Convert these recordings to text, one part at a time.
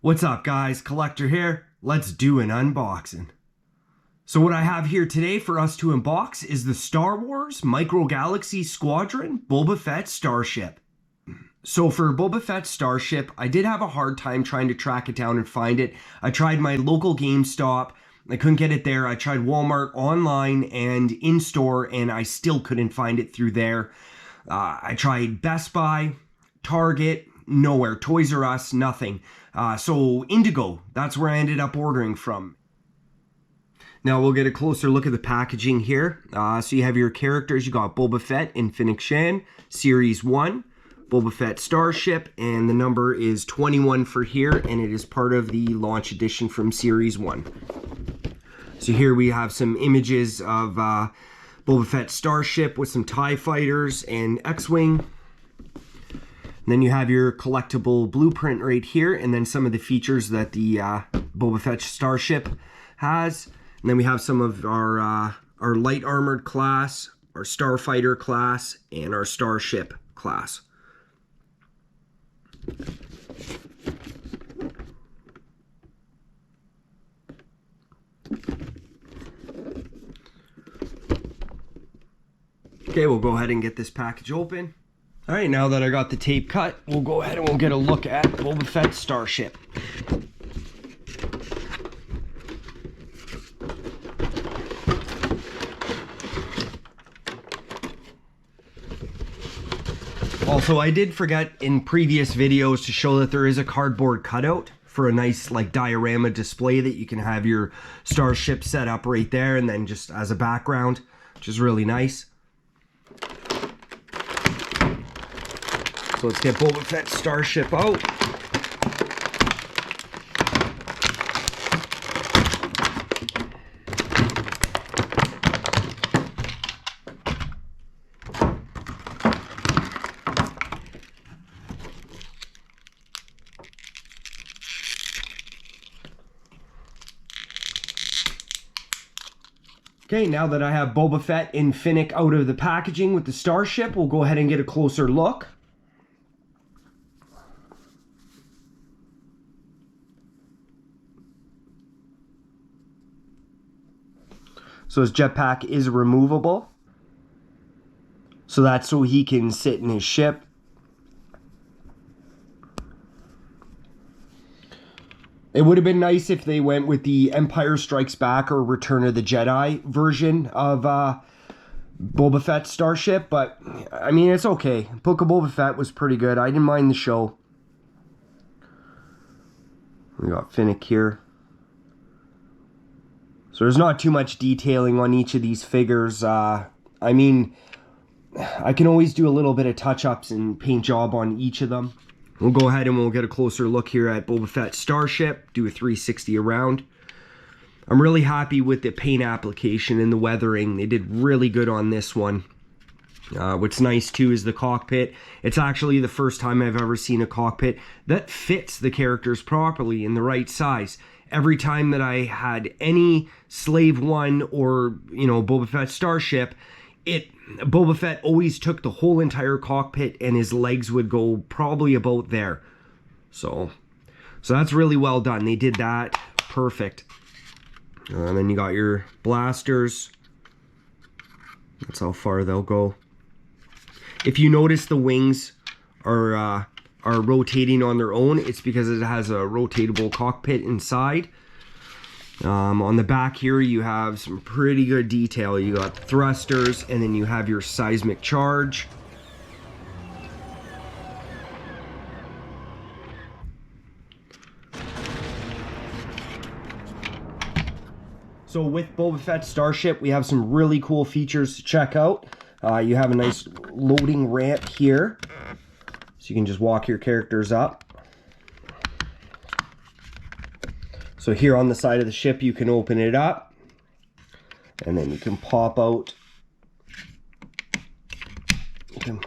What's up guys, Collector here. Let's do an unboxing. So what I have here today for us to unbox is the Star Wars Micro Galaxy Squadron Boba Fett Starship. So for Boba Fett Starship, I did have a hard time trying to track it down and find it. I tried my local GameStop, I couldn't get it there. I tried Walmart online and in-store, and I still couldn't find it through there. I tried Best Buy, Target, nowhere. Toys R Us, nothing. So Indigo, that's where I ended up ordering from. Now we'll get a closer look at the packaging here. So you have your characters. You got Boba Fett and FENNEC Series 1, Boba Fett Starship, and the number is 21 for here, and it is part of the launch edition from Series 1. So here we have some images of Boba Fett Starship with some TIE fighters and X-Wing. And then you have your collectible blueprint right here, and then some of the features that the Boba Fett Starship has. And then we have some of our light armored class, our starfighter class, and our starship class. Okay, we'll go ahead and get this package open. All right, now that I got the tape cut, we'll go ahead and we'll get a look at Boba Fett Starship. Also, I did forget in previous videos to show that there is a cardboard cutout for a nice like diorama display that you can have your starship set up right there and then just as a background, which is really nice. So let's get Boba Fett Starship out. Okay, now that I have Boba Fett and FENNEC out of the packaging with the Starship, we'll go ahead and get a closer look. So his jetpack is removable. So that's so he can sit in his ship. It would have been nice if they went with the Empire Strikes Back or Return of the Jedi version of Boba Fett Starship, but I mean, it's okay. Book of Boba Fett was pretty good. I didn't mind the show. We got FENNEC here. So there's not too much detailing on each of these figures. I mean, I can always do a little bit of touch-ups and paint job on each of them. We'll go ahead and we'll get a closer look here at Boba Fett Starship, do a 360 around. I'm really happy with the paint application and the weathering. They did really good on this one. What's nice too is the cockpit. It's actually the first time I've ever seen a cockpit that fits the characters properly in the right size. Every time that I had any Slave One or, you know, Boba Fett Starship, Boba Fett always took the whole entire cockpit and his legs would go probably about there. So that's really well done. They did that perfect. And then you got your blasters. That's how far they'll go. If you notice the wings are rotating on their own, it's because it has a rotatable cockpit inside. On the back here you have some pretty good detail. You got thrusters, and then you have your seismic charge. So with Boba Fett Starship, we have some really cool features to check out. You have a nice loading ramp here, so you can just walk your characters up. So here on the side of the ship, you can open it up, and then you can pop out. You can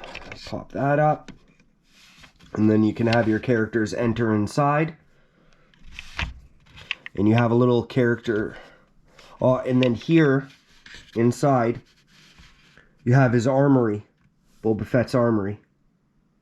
pop that up, and then you can have your characters enter inside. And you have a little character, and then here inside, you have his armory, Boba Fett's armory.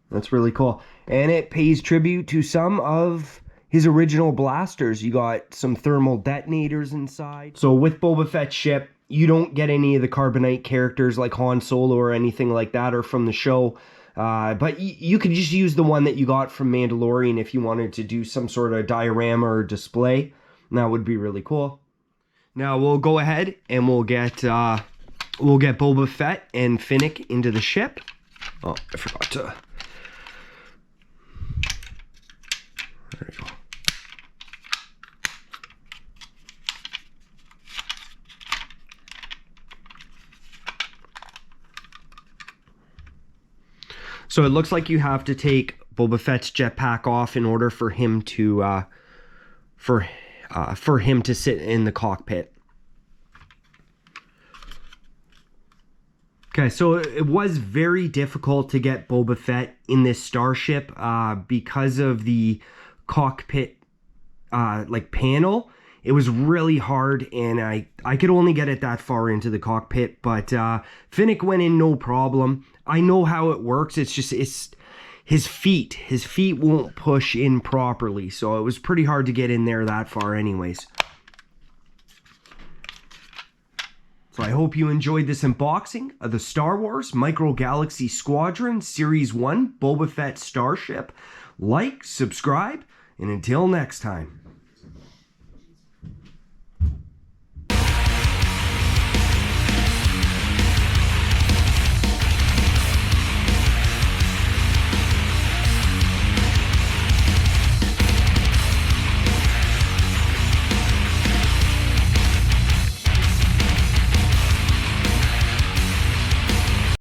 That's really cool. And it pays tribute to some of his original blasters. You got some thermal detonators inside. So with Boba Fett's ship, you don't get any of the carbonite characters like Han Solo or anything like that, or from the show. But you could just use the one that you got from Mandalorian if you wanted to do some sort of diorama or display. And that would be really cool. Now we'll go ahead and we'll get Boba Fett and FENNEC into the ship. Oh, I forgot to. There we go. So it looks like you have to take Boba Fett's jetpack off in order for him to sit in the cockpit. Okay, so it was very difficult to get Boba Fett in this starship because of the cockpit panel. It was really hard, and I could only get it that far into the cockpit, but FENNEC went in no problem. I know how it works. It's his feet. His feet won't push in properly, so it was pretty hard to get in there that far anyways. So I hope you enjoyed this unboxing of the Star Wars Micro Galaxy Squadron Series 1 Boba Fett Starship. Like, subscribe, and until next time.